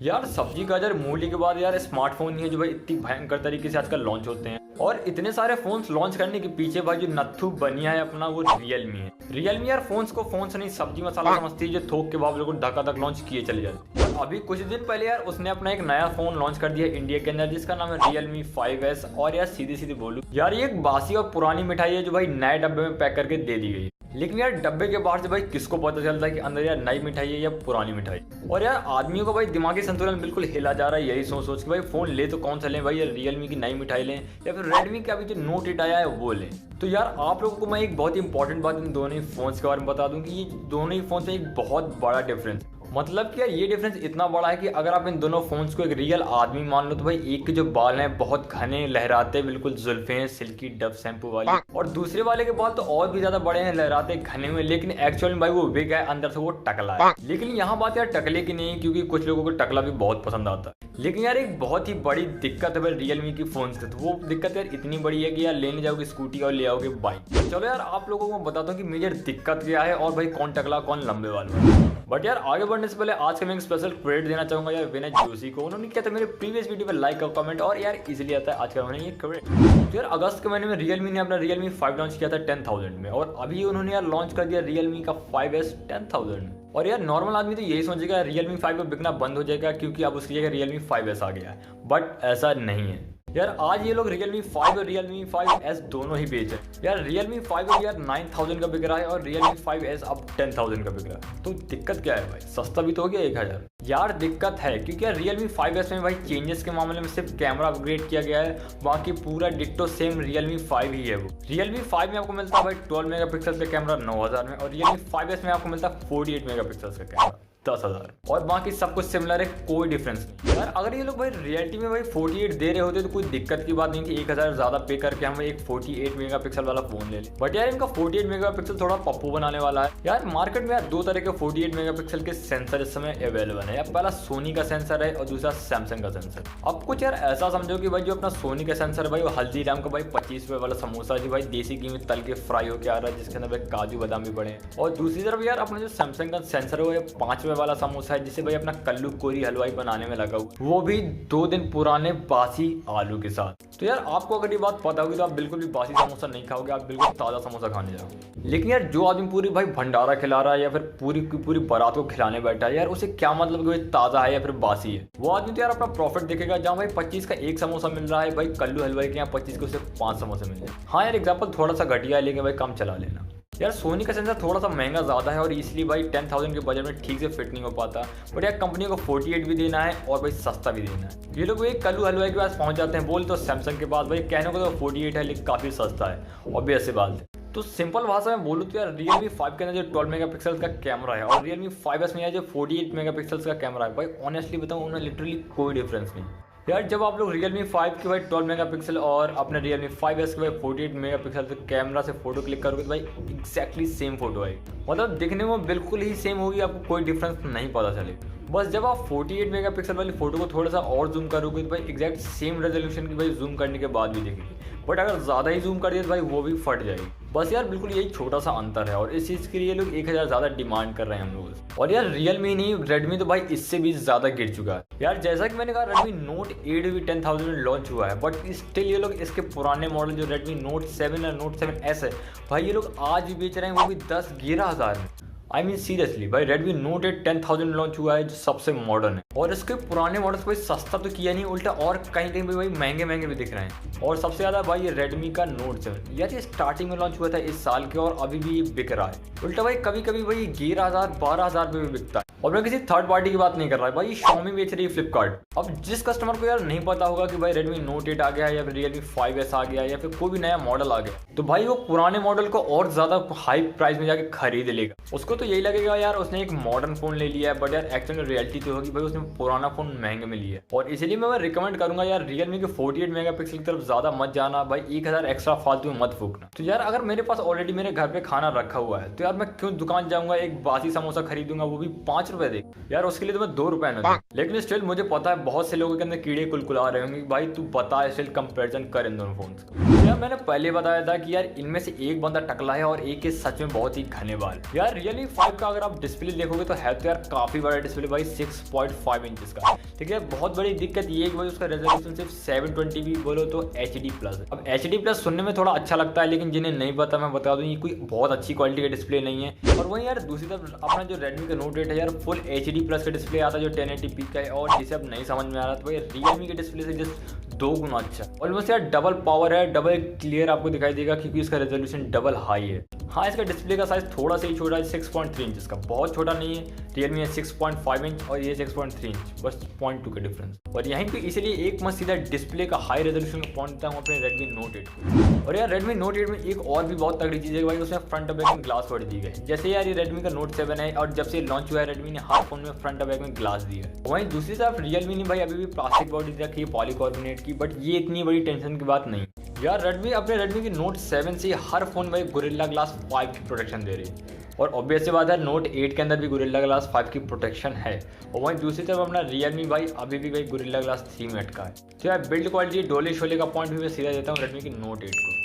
यार सब्जी गाजर मूली के बाद यार स्मार्टफोन ही है जो भाई इतनी भयंकर तरीके से आजकल लॉन्च होते हैं। और इतने सारे फोन्स लॉन्च करने के पीछे भाई जो नत्थु बनिया है अपना वो रियलमी है। रियलमी यार फोन्स को फोन से नहीं सब्जी मसाला समझती है जो थोक के बाद लोगों धक्का लॉन्च किए चले जाते। और अभी कुछ दिन पहले यार उसने अपना एक नया फोन लॉन्च कर दिया इंडिया के अंदर जिसका नाम है Realme 5S। और यार सीधे सीधे बोलूं यार ये एक बासी और पुरानी मिठाई है जो भाई नए डब्बे में पैक करके दे दी गई है। लेकिन यार डब्बे के बाहर से भाई किसको पता चलता है कि अंदर यार नई मिठाई है या पुरानी मिठाई। और यार आदमियों का भाई दिमागी संतुलन बिल्कुल हिला जा रहा है यही सोच सोच के भाई फोन ले तो कौन सा लें भाई, रियलमी की नई मिठाई लें या फिर रेडमी का अभी जो नोट 8 आया है वो लें। तो यार आप लोगों को मैं एक बहुत ही इंपॉर्टेंट बात इन दोनों ही फोन्स के बारे में बता दूं कि ये दोनों ही फोन में एक बहुत बड़ा डिफरेंस, मतलब कि यार ये डिफरेंस इतना बड़ा है कि अगर आप इन दोनों फोन्स को एक रियल आदमी मान लो तो भाई एक के जो बाल हैं बहुत घने लहराते बिल्कुल जुल्फे हैं सिल्की डब शैम्पू वाली, और दूसरे वाले के बाल तो और भी ज्यादा बड़े हैं लहराते घने हुए, लेकिन एक्चुअल में भाई वो विग है अंदर से वो टकला है। लेकिन यहाँ बात यार टकले की नहीं है क्योंकि कुछ लोगों को टकला भी बहुत पसंद आता है। लेकिन यार एक बहुत ही बड़ी दिक्कत है भाई रियलमी की फोन से, तो वो दिक्कत यार इतनी बड़ी है कि यार लेने जाओगे स्कूटी और ले आओगे बाइक। चलो यार आप लोगों को बताता हूँ कि मेजर दिक्कत क्या है और भाई कौन टकला कौन लंबे वाला। बट यार आगे बढ़ने से पहले आज के मैं स्पेशल क्रेडिट देना चाहूंगा यार विनय जोशी को। उन्होंने किया था मेरे प्रीवियस वीडियो पे लाइक और कमेंट और यार इजीली आता है आज का मैंने ये क्रेडिट। तो यार अगस्त के महीने में रियलमी ने अपना रियलमी 5 लॉन्च किया था 10,000 में, और अभी उन्होंने यार लॉन्च कर दिया रियलमी का 5S 10,000 में। और यार नॉर्मल आदमी तो यही सोचेगा रियलमी 5 में बिकना बंद हो जाएगा क्योंकि अब उसकी जगह रियलमी 5S आ गया है, बट ऐसा नहीं है यार। आज ये लोग रियलमी 5 और रियलमी 5S दोनों ही बेच है यार। रियलमी 5 अब यार 9,000 का बिक रहा है और रियलमी 5S अब 10,000 का बिक रहा है। तो दिक्कत क्या है भाई, सस्ता भी तो हो गया 1,000 यार। दिक्कत है क्योंकि यार रियलमी 5S में भाई चेंजेस के मामले में सिर्फ कैमरा अपग्रेड किया गया है, बाकी पूरा डिट्टो सेम रियलमी 5 ही है। वो रियलमी 5 में आपको मिलता है भाई 12 मेगापिक्सल का कैमरा 9,000 में, और रियलमी 5S में आपको मिलता है 48 मेगापिक्सल का कैमरा 10,000, और बाकी सब कुछ सिमिलर है, कोई डिफरेंस नहीं यार। अगर ये लोग भाई रियलिटी में भाई 48 दे रहे होते तो कोई दिक्कत की बात नहीं थी, 1,000 ज्यादा पे करके हम एक 48 मेगापिक्सल वाला फोन ले लें। बट यार इनका 48 मेगापिक्सल थोड़ा पप्पू बनाने वाला है यार। मार्केट में यार दो तरह के 48 मेगापिक्सल के सेंसर इस समय अवेलेबल है यार। पहला सोनी का सेंसर है और दूसरा सैमसंग का सेंसर। अब कुछ यार ऐसा समझो कि भाई जो अपना सोनी का सेंसर है भाई वो हल्दीराम का भाई 25 रुपए वाला समोसा जो भाई देसी घी में तल के फ्राई होकर आ रहा है जिसके अंदर भाई काजू बादाम भी पड़े हैं, और दूसरी तरफ यार अपना जो सैमसंग का सेंसर है वो 5 रुपए वाला समोसा है जिसे भाई अपना कल्लू कोरी हलवाई बनाने में लगा हुआ, वो भी 2 दिन पुराने बासी आलू के साथ। तो यार आपको अगर ये बात पता होगी तो आप बिल्कुल भी बासी समोसा नहीं खाओगे, आप बिल्कुल ताजा समोसा खाने जाओगे। लेकिन यार जो आदमी पूरी भाई भंडारा खिला रहा है या फिर पूरी की पूरी बारात को खिलाने बैठा है यार, उसे क्या मतलब कि भाई ताजा है या फिर बासी है। वो आदमी तो यार अपना प्रॉफिट देखेगा, जहाँ भाई 25 का एक समोसा मिल रहा है भाई कल्लू हलवाई के यहाँ 25 के उसे 5 समोसे मिल जाए। हाँ यार एग्जाम्पल थोड़ा सा घटिया है लेकिन भाई कम चला लेना यार। सोनी का सेंसर थोड़ा सा महंगा ज़्यादा है और इसलिए भाई 10,000 के बजट में ठीक से फिट नहीं हो पाता। बट यार कंपनी को 48 भी देना है और भाई सस्ता भी देना है। ये लोग भाई कल्लू हलवाई के पास पहुंच जाते हैं, बोल तो सैमसंग के पास भाई कहने को तो 48 है लेकिन काफ़ी सस्ता है, ऑब्वियस सी बात है। तो सिंपल भाषा में बोलूँ तो यार रियलमी 5 के अंदर जो 12 मेगापिक्सल का कैमरा है और रियलमी 5S में जो 48 मेगापिक्सल का कैमरा है भाई ऑनेस्टली बताऊँ उनमें लिटरली कोई डिफरेंस नहीं यार। जब आप लोग रियलमी 5 के भाई 12 मेगापिक्सल और अपने रियलमी 5S के भाई 48 मेगापिक्सल के कैमरा से फोटो क्लिक करोगे तो भाई एग्जैक्टली सेम फोटो आएगी, मतलब दिखने में बिल्कुल ही सेम होगी, आपको कोई डिफरेंस नहीं पता चलेगा। बस जब आप 48 मेगापिक्सल वाली फोटो को थोड़ा सा और जूम करोगे तो भाई एग्जैक्ट सेम रेजोल्यूशन की भाई जूम करने के बाद भी दिखेगी, बट अगर ज़्यादा ही जूम कर दिया तो भाई वो भी फट जाएगी। बस यार बिल्कुल यही छोटा सा अंतर है और इस चीज़ के लिए लोग 1,000 ज़्यादा डिमांड कर रहे हैं हम लोग। और यार रियलमी नहीं रेडमी तो भाई इससे भी ज़्यादा गिर चुका है यार। जैसा कि मैंने कहा रेडमी नोट 8 भी 10,000 में लॉन्च हुआ है, बट स्टिल ये लोग इसके पुराने मॉडल जो रेडमी नोट 7 और नोट 7S है भाई ये लोग आज भी बेच रहे हैं, वो भी 10-11 हज़ार में। आई मीन सीरियसली भाई रेडमी नोट 8 10,000 लॉन्च हुआ है जो सबसे मॉडर्न है, और इसके पुराने मॉडल्स भाई सस्ता तो किया नहीं, उल्टा और कहीं कहीं भाई महंगे महंगे भी दिख रहे हैं। और सबसे ज़्यादा भाई ये रेडमी का नोट 7 यार ये स्टार्टिंग में लॉन्च हुआ था इस साल के और अभी भी ये बिक रहा है। उल्टा भाई कभी कभी भाई 11,000-12,000 पे भी बिकता है। और मैं किसी थर्ड पार्टी की बात नहीं कर रहा है भाई, ये Xiaomi बेच रही है फ्लिपकार्ट। अब जिस कस्टमर को यार नहीं पता होगा कि भाई रेडमी नोट 8 आ गया है या फिर रियलमी 5S आ गया या फिर कोई भी नया मॉडल आ गया, तो भाई वो पुराने मॉडल को और ज़्यादा हाई प्राइस में जाके खरीद लेगा। उसको तो यही लगेगा यार उसने एक मॉडर्न फोन ले लिया है, बट यार एक्चुअल में रियलिटी तो होगी भाई उसने पुराना फोन महंगे में लिया है। और इसलिए मैं रिकमेंड करूंगा यार रियलमी के 48 मेगापिक्सल की तरफ ज्यादा मत जाना भाई, 1,000 एक्स्ट्रा फालतू में मत फूकना। तो यार अगर मेरे पास ऑलरेडी मेरे घर पे खाना रखा हुआ है तो यार मैं क्यों दुकान जाऊंगा एक बासी समोसा खरीदूंगा, वो भी 5 रुपए दे यार, उसके लिए तो मैं 2 रुपए ना दूं। लेकिन स्टिल मुझे पता है बहुत से लोगों के अंदर कीड़े कुलकुला रहे होंगे भाई तू बता स्टिल कंपेरिजन कर इन दोनों फोन। यार मैंने पहले बताया था कि यार इनमें से एक बंदा टकला है और एक के सच में बहुत ही घने बाल। यार Realme 5 का अगर आप डिस्प्ले देखोगे तो है तो यार काफी बड़ा डिस्प्ले भाई 6.5 इंचेस का। ठीक है, बहुत बड़ी दिक्कत ये है कि भाई उसका रेजोल्यूशन सिर्फ 720 भी बोलो तो HD प्लस है। अब HD प्लस सुनने में थोड़ा अच्छा लगता है, लेकिन जिन्हें नहीं पता मैं बता दूं ये कोई बहुत अच्छी क्वालिटी का डिस्प्ले नहीं है। और वहीं यार दूसरी तरफ अपना जो Redmi का Note 8 है यार फुल HD प्लस का डिस्प्ले आता है जो 1080p का है, और जिसे अब नहीं समझ में आ रहा तो भाई Realme के डिस्प्ले से जस्ट 2 गुना अच्छा। ऑलमोस्ट यार डबल पावर है, डबल क्लियर आपको दिखाई देगा क्योंकि इसका रेजोल्यूशन डबल हाई है। हाँ, इसका डिस्प्ले का साइज थोड़ा सा ही छोटा है, 6.3 इंच का, बहुत छोटा नहीं है। Realme है 6.5 इंच और ये 6.3 इंच, बस 0.2 का डिफरेंस। और यहीं पे इसलिए एक मस्त सीधा डिस्प्ले का हाई रेजोल्यूशन का पॉइंट देता हूँ अपने Redmi Note 8 को। और यार Redmi Note 8 में एक और भी बहुत तगड़ी चीज़ है भाई, उसमें फ्रंट और बैक में ग्लास वर्ड दी गई। जैसे यार ये Redmi का Note 7 है और जब से लॉन्च हुआ है Redmi ने हर फोन में फ्रंट और बैक में ग्लास दिया है। वहीं दूसरी तरफ Realme ने भाई अभी भी प्लास्टिक बॉडी रखी है पॉलीकार्बोनेट की, बट ये इतनी बड़ी टेंशन की बात नहीं। यार Redmi के Note 7 से हर फोन भाई गोरिल्ला ग्लास 5 की प्रोटेक्शन दे रही है, और ऑब्वियस सी बात है Note 8 के अंदर भी गोरिल्ला ग्लास 5 की प्रोटेक्शन है। और वहीं दूसरी तरफ अपना Realme भाई अभी भी भाई गोरिल्ला ग्लास 3 में अटका है। तो यार बिल्ड क्वालिटी डोले शोले का पॉइंट भी मैं सीधा देता हूँ Redmi के Note 8 को।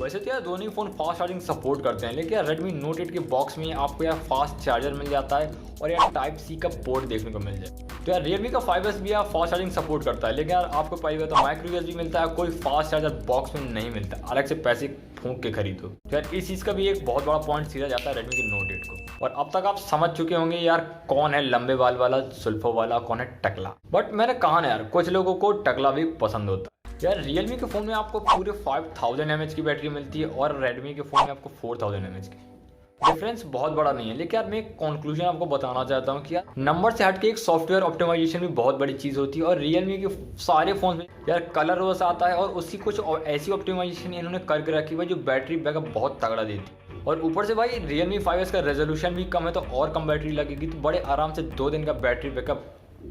वैसे तो यार दोनों ही फोन फास्ट चार्जिंग सपोर्ट करते हैं, लेकिन यार Redmi Note 8 के बॉक्स में आपको यार फास्ट चार्जर मिल जाता है और यार टाइप सी का पोर्ट देखने को मिल जाए। तो यार Realme का 5S भी यार फास्ट चार्जिंग सपोर्ट करता है, लेकिन यार आपको पाइएगा तो माइक्रो USB मिलता है, कोई फास्ट चार्जर बॉक्स में नहीं मिलता, अलग से पैसे फूंक के खरीदो। तो यार इस चीज़ का भी एक बहुत बड़ा पॉइंट सीधा जाता है Redmi के Note 8 को। और अब तक आप समझ चुके होंगे यार कौन है लंबे बाल वाला जुल्फों वाला, कौन है टकला। बट मैंने कहा ना यार कुछ लोगों को टकला भी पसंद होता है। यार Realme के फ़ोन में आपको पूरे 5000 mAh की बैटरी मिलती है और Redmi के फ़ोन में आपको 4000 mAh की। डिफरेंस बहुत बड़ा नहीं है, लेकिन यार मैं एक कंक्लूजन आपको बताना चाहता हूँ कि यार नंबर से हटके एक सॉफ्टवेयर ऑप्टिमाइजेशन भी बहुत बड़ी चीज़ होती है। और Realme के सारे फोन में यार कलर रोस आता है और उसकी कुछ ऐसी ऑप्टिमाइजेशन इन्होंने करके रखी हुई जो बैटरी बैकअप बहुत तगड़ा देती है। और ऊपर से भाई Realme 5S का रेजोल्यूशन भी कम है तो और कम बैटरी लगेगी, तो बड़े आराम से 2 दिन का बैटरी बैकअप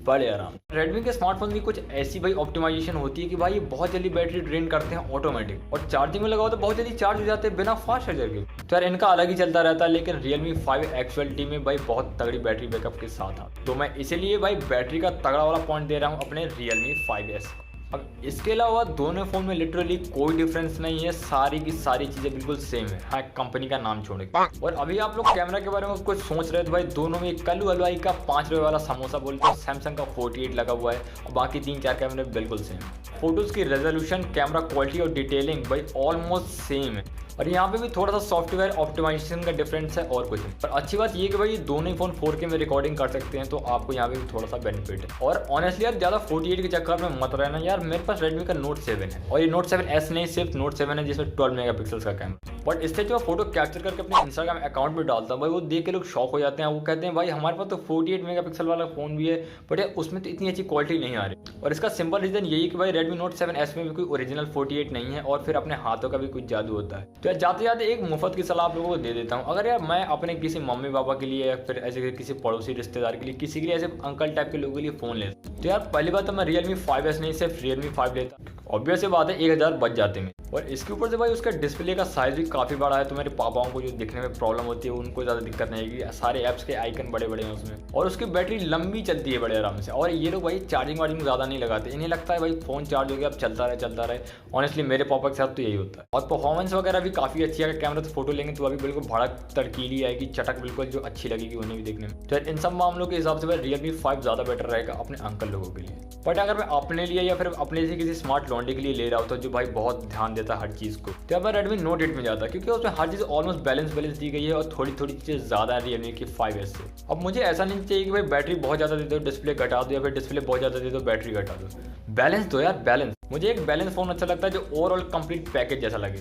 बड़े आराम। Redmi के स्मार्टफोन की कुछ ऐसी भाई ऑप्टिमाइजेशन होती है कि भाई ये बहुत जल्दी बैटरी ड्रेन करते हैं ऑटोमेटिक, और चार्जिंग में लगाओ तो बहुत जल्दी चार्ज हो जाते हैं बिना फास्ट चार्जर के। तो यार इनका अलग ही चलता रहता है, लेकिन Realme 5 एक्चुअलिटी में भाई बहुत तगड़ी बैटरी बैकअप के साथ आता। तो मैं इसीलिए भाई बैटरी का तगड़ा वाला पॉइंट दे रहा हूँ अपने Realme 5S। अब इसके अलावा दोनों फोन में लिटरली कोई डिफरेंस नहीं है, सारी की सारी चीजें बिल्कुल सेम है, हाँ कंपनी का नाम छोड़ के। और अभी आप लोग कैमरा के बारे में कुछ सोच रहे थे भाई, दोनों में कल्लू हलवाई का 5 रुपये वाला समोसा बोलते हैं, सैमसंग का 48 लगा हुआ है और बाकी 3-4 कैमरे बिल्कुल सेम। फोटोज की रेजोल्यूशन, कैमरा क्वालिटी और डिटेलिंग भाई ऑलमोस्ट सेम है, और यहाँ पे भी थोड़ा सा सॉफ्टवेयर ऑप्टिमाइजेशन का डिफरेंस है और कुछ नहीं। पर अच्छी बात ये कि भाई दोनों ही फोन 4K में रिकॉर्डिंग कर सकते हैं, तो आपको यहाँ पे भी थोड़ा सा बेनिफिट है। और ऑनेस्टली यार ज़्यादा 48 के चक्कर में मत रहना यार, मेरे पास Redmi का Note 7 है और ये Note 7S नहीं सिर्फ Note 7 है जिसमें 12 मेगापिक्सल का कैमरा। बट इससे जो फोटो कैप्चर करके अपने इंस्टाग्राम अकाउंट में डालता हूँ भाई, वो देख के लोग शॉक हो जाते हैं। वो कहते हैं भाई हमारे पास तो 48 मेगापिक्सल वाला फोन भी है बट यार उसमें तो इतनी अच्छी क्वालिटी नहीं आ रही। और इसका सिंपल रीजन यही है कि भाई Redmi Note 7S में भी कोई ओरिजिनल 48 नहीं है और फिर अपने हाथों का भी कुछ जादू होता है। तो यार जाते जाते एक मुफ्त की सलाह आप लोगों को दे देता हूँ, अगर यार मैं अपने किसी मम्मी पापा के लिए या फिर ऐसे किसी पड़ोसी रिश्तेदार के लिए, किसी के लिए ऐसे अंकल टाइप के लोगों के लिए फोन लेता तो यार पहली बात तो मैं Realme 5S नहीं सिर्फ Realme 5 लेता। ऑब्वियस बात है 1000 बच जाते हैं। और इसके ऊपर से भाई उसका डिस्प्ले का साइज भी काफ़ी बड़ा है, तो मेरे पापाओं को जो दिखने में प्रॉब्लम होती है उनको ज़्यादा दिक्कत नहीं आएगी। सारे ऐप्स के आइकन बड़े बड़े हैं उसमें, और उसकी बैटरी लंबी चलती है बड़े आराम से। और ये लोग भाई चार्जिंग वार्जिंग ज़्यादा नहीं लगाते, इन्हें लगता है भाई फ़ोन चार्ज हो गया अब चलता रहे। ऑनेस्टली मेरे पापा के साथ तो यही होता है। और परफॉर्मेंस वगैरह भी काफ़ी अच्छी है, कैमरा तो फोटो लेंगे तो अभी बिल्कुल भड़क तड़कीली आएगी, चटक बिल्कुल जो अच्छी लगेगी उन्हें भी देखने में। तो इन सब मामलों के हिसाब से भाई Realme 5 ज़्यादा बेटर रहेगा अपने अंकल लोगों के लिए। बट अगर मैं अपने लिए या फिर अपने से किसी स्मार्ट लॉन्डे के लिए ले रहा हूँ तो जो भाई बहुत ध्यान देता है हर चीज़ को, तो अब मैं Redmi Note 8 में जाता है, क्योंकि उसमें हर चीज़ ऑलमोस्ट बैलेंस दी गई है और थोड़ी चीज़ें ज़्यादा है Realme की 5S से। अब मुझे ऐसा नहीं चाहिए कि भाई बैटरी बहुत ज़्यादा दे दो डिस्प्ले घटा दो, या फिर डिस्प्ले बहुत ज़्यादा दे दो बैटरी घटा दो। बैलेंस दो यार, बैलेंस। मुझे एक बैलेंस फोन अच्छा लगता है जो ओवरऑल कंप्लीट पैकेज जैसा लगे।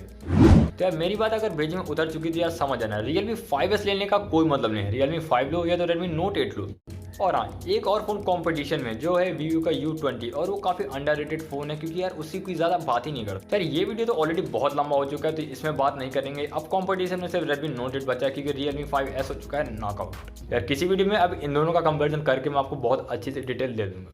तो यार मेरी बात अगर भेजी में उतर चुकी थी यार समझ आना, Realme 5S लेने का कोई मतलब नहीं है। Realme 5 लो या तो Redmi Note 8 लो। और हाँ, एक और फोन कंपटीशन में जो है Vivo का U20, और वो काफ़ी अंडररेटेड फोन है क्योंकि यार उसकी कोई ज़्यादा बात ही नहीं करता। यार ये वीडियो तो ऑलरेडी बहुत लंबा हो चुका है तो इसमें बात नहीं करेंगे। अब कंपटीशन में सिर्फ Redmi Note 8 बचा है क्योंकि Realme 5S हो चुका है नॉकआउट। यार किसी वीडियो में अब इन दोनों का कंपेरिजन करके मैं आपको बहुत अच्छी से डिटेल दे दूंगा।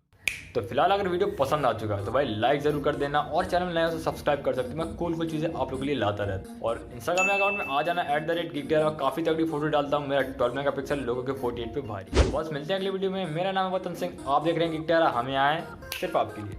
तो फिलहाल अगर वीडियो पसंद आ चुका है तो भाई लाइक जरूर कर देना, और चैनल नया हो तो सब्सक्राइब कर सकते हैं। मैं कूल चीज़ें आप लोगों के लिए लाता रहता हूँ। और इंस्टाग्राम अकाउंट में आ जाना @geektera, काफ़ी तगड़ी फोटो डालता हूँ। मेरा 12 मेगापिक्सल लोगों के 48 पे भारी। बस मिलते हैं अगली वीडियो में। मेरा नाम है वतन सिंह, आप देख रहे हैं geektera, हम यहाँ आए सिर्फ आपके लिए।